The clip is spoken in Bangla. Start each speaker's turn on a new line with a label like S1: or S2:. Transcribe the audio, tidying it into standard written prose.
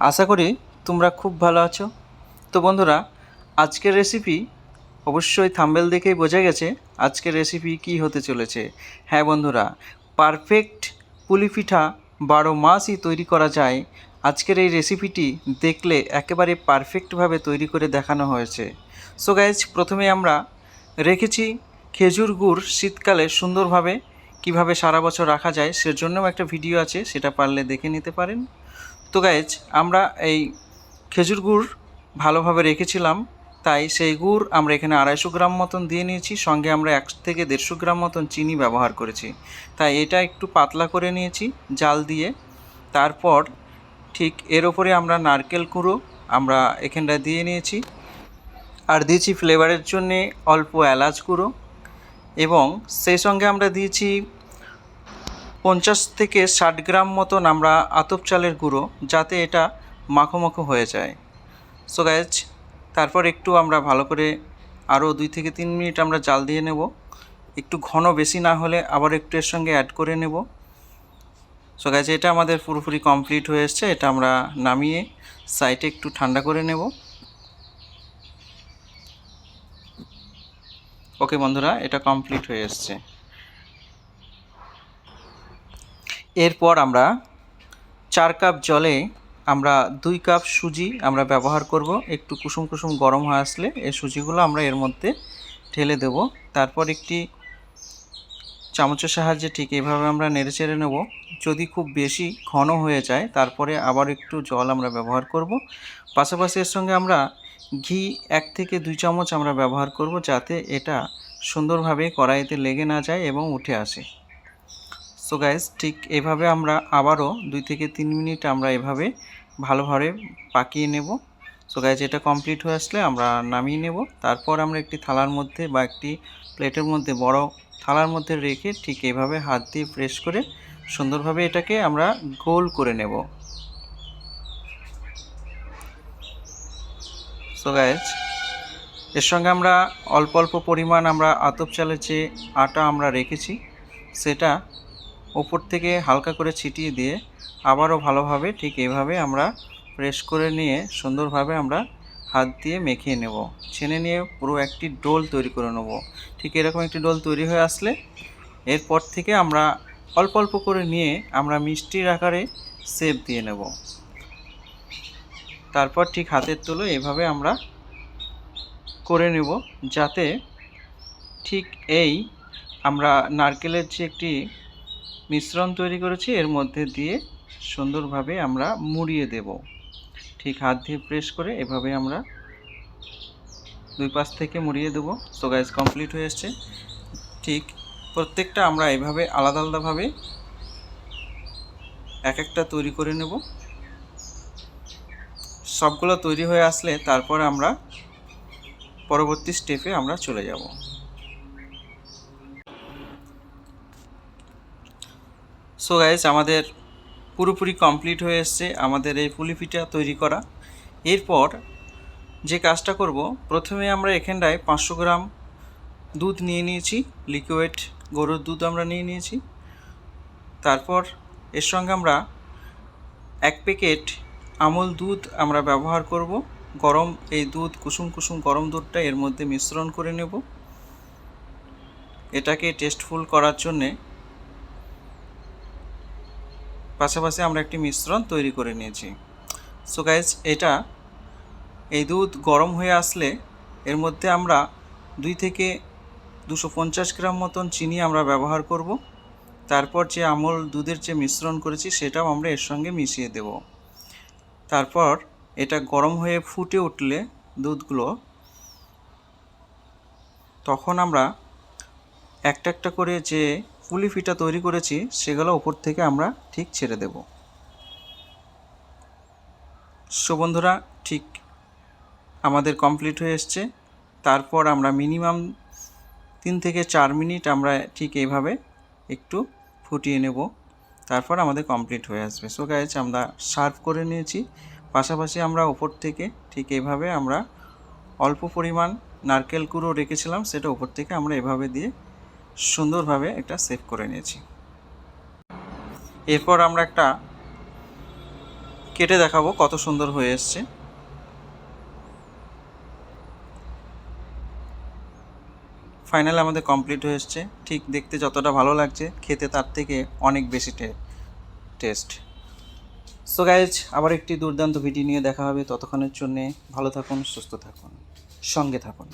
S1: আশা করি তোমরা খুব ভালো আছো। তো বন্ধুরা, আজকের রেসিপি অবশ্যই থাম্বনেল দেখেই বোঝা গেছে আজকের রেসিপি কী হতে চলেছে। হ্যাঁ বন্ধুরা, পারফেক্ট পুলি পিঠা 12 মাসই তৈরি করা যায়। আজকের এই রেসিপিটি দেখলে একেবারে পারফেক্টভাবে তৈরি করে দেখানো হয়েছে। সো গাইজ, প্রথমে আমরা রেখেছি খেজুর গুড় শীতকালে সুন্দরভাবে কিভাবে সারা বছর রাখা যায় সেজন্যও একটা ভিডিও আছে, সেটা পারলে দেখে নিতে পারেন। তো গাইজ, আমরা এই খেজুর গুড় ভালোভাবে রেখেছিলাম, তাই সেই গুড় আমরা এখানে 250 গ্রাম মতন দিয়ে নিয়েছি। সঙ্গে আমরা 1 থেকে 150 গ্রাম মতন চিনি ব্যবহার করেছি। তাই এটা একটু পাতলা করে নিয়েছি জাল দিয়ে। তারপর ঠিক এর ওপরে আমরা নারকেল কুঁড়ো আমরা এখানটায় দিয়ে নিয়েছি, আর দিয়েছি ফ্লেভারের জন্যে অল্প এলাচ গুঁড়ো, এবং সেই সঙ্গে আমরা দিয়েছি 50 থেকে 60 গ্রাম মতন আমরা আতপ চালের গুঁড়ো, যাতে এটা মাখো মাখো হয়ে যায়। সো গাইজ, তারপর একটু আমরা ভালো করে আরও 2 থেকে 3 মিনিট আমরা জাল দিয়ে নেব। একটু ঘন বেশি না হলে আবার একটু এর সঙ্গে অ্যাড করে নেব। সো গাইজ, এটা আমাদের পুরোপুরি কমপ্লিট হয়ে এসছে। এটা আমরা নামিয়ে সাইডে একটু ঠান্ডা করে নেব। ওকে বন্ধুরা, এটা কমপ্লিট হয়ে এসছে। এরপর আমরা 4 কাপ জলে আমরা 2 কাপ সুজি আমরা ব্যবহার করব। একটু কুসুম কুসুম গরম হয়ে আসলে এই সুজিগুলো আমরা এর মধ্যে ঢেলে দেব। তারপর একটি চামচের সাহায্যে ঠিক এইভাবে আমরা নেড়ে চেড়ে নেব। যদি খুব বেশি ঘন হয়ে যায় তারপরে আবার একটু জল আমরা ব্যবহার করব। পাশাপাশি এর সঙ্গে আমরা ঘি 1 থেকে 2 চামচ আমরা ব্যবহার করব, যাতে এটা সুন্দরভাবে কড়াইতে লেগে না যায় এবং উঠে আসে। সো গাইজ, ঠিক এভাবে আমরা আবারও 2 থেকে 3 মিনিট আমরা এভাবে ভালোভাবে পাকিয়ে নেব। সো গাইজ, এটা কমপ্লিট হয়ে আসলে আমরা নামিয়ে নেব। তারপর আমরা একটি থালার মধ্যে বা একটি প্লেটের মধ্যে, বড় থালার মধ্যে রেখে ঠিক এইভাবে হাত দিয়ে প্রেস করে সুন্দরভাবে এটাকে আমরা গোল করে নেব। সো গাইজ, এর সঙ্গে আমরা অল্প অল্প পরিমাণ আমরা আতপ চালের যে আটা আমরা রেখেছি সেটা ওপর থেকে হালকা করে ছিটিয়ে দিয়ে আবারও ভালোভাবে ঠিক এইভাবে আমরা প্রেস করে নিয়ে সুন্দরভাবে আমরা হাত দিয়ে মেখে নেব, ছেনে নিয়ে পুরো একটি ডোল তৈরি করে নেব। ঠিক এরকম একটি ডোল তৈরি হয়ে আসলে এরপর থেকে আমরা অল্প অল্প করে নিয়ে আমরা মিষ্টির আকারে শেপ দিয়ে নেব। তারপর ঠিক হাতের তুলো এভাবে আমরা করে নেব, যাতে ঠিক এই আমরা নারকেলের যে একটি মিশ্রণ তৈরি করেছি এর মধ্যে দিয়ে সুন্দরভাবে আমরা মুড়িয়ে দেব। ঠিক হাত দিয়ে প্রেস করে এভাবে আমরা 2 পাশ থেকে মুড়িয়ে দেব। সো গাইজ, কমপ্লিট হয়ে এসছে। ঠিক প্রত্যেকটা আমরা এভাবে আলাদা আলাদাভাবে এক একটা তৈরি করে নেব। সবগুলো তৈরি হয়ে আসলে তারপর আমরা পরবর্তী স্টেপে আমরা চলে যাব। সো গাইজ, আমাদের পুরোপুরি কমপ্লিট হয়ে এসছে আমাদের এই পুলি পিঠা তৈরি করা। এরপর যে কাজটা করব, প্রথমে আমরা এখানটায় 500 গ্রাম দুধ নিয়ে নিয়েছি, লিকুইড গরুর দুধ আমরা নিয়ে নিয়েছি। তারপর এর সঙ্গে আমরা 1 প্যাকেট আমুল দুধ আমরা ব্যবহার করব। গরম এই দুধ, কুসুম কুসুম গরম দুধটা এর মধ্যে মিশ্রণ করে নেব এটাকে টেস্টফুল করার জন্যে। পাশাপাশি আমরা একটি মিশ্রণ তৈরি করে নিয়েছি। সো গাইজ, এই দুধ গরম হয়ে আসলে এর মধ্যে আমরা 2 থেকে 250 গ্রাম মতন চিনি আমরা ব্যবহার করব। তারপর যে আমুল দুধের যে মিশ্রণ করেছি সেটাও আমরা এর সঙ্গে মিশিয়ে দেব। তারপর এটা গরম হয়ে ফুটে উঠলে দুধগুলো, তখন আমরা একটা একটা করে যে পুলি পিঠা তৈরি করেছি সেগুলো উপর থেকে আমরা ঠিক ছেড়ে দেব। সো বন্ধুরা, ঠিক আমাদের কমপ্লিট হয়ে এসছে। তারপর আমরা মিনিমাম 3 থেকে 4 মিনিট আমরা ঠিক এইভাবে একটু ফুটিয়ে নেব। তারপর আমাদের কমপ্লিট হয়ে আসবে। সো গাইজ, আমরা সার্ভ করে নিয়েছি। পাশাপাশি আমরা উপর থেকে ঠিক এইভাবে আমরা অল্প পরিমাণ নারকেল কুঁড়ো রেখেছিলাম, সেটা উপর থেকে আমরা এভাবে দিয়ে সুন্দরভাবে একটা সেভ করে নিয়েছি। এরপর আমরা একটা কেটে দেখাবো কত সুন্দর হয়ে এসছে। ফাইনাল আমাদের কমপ্লিট হয়ে এসছে। ঠিক দেখতে যতটা ভালো লাগছে, খেতে তার থেকে অনেক বেশি টেস্ট। সো গাইজ, আবার একটি দুর্দান্ত ভিডিও নিয়ে দেখা হবে। ততক্ষণের জন্যে ভালো থাকুন, সুস্থ থাকুন, সঙ্গে থাকুন।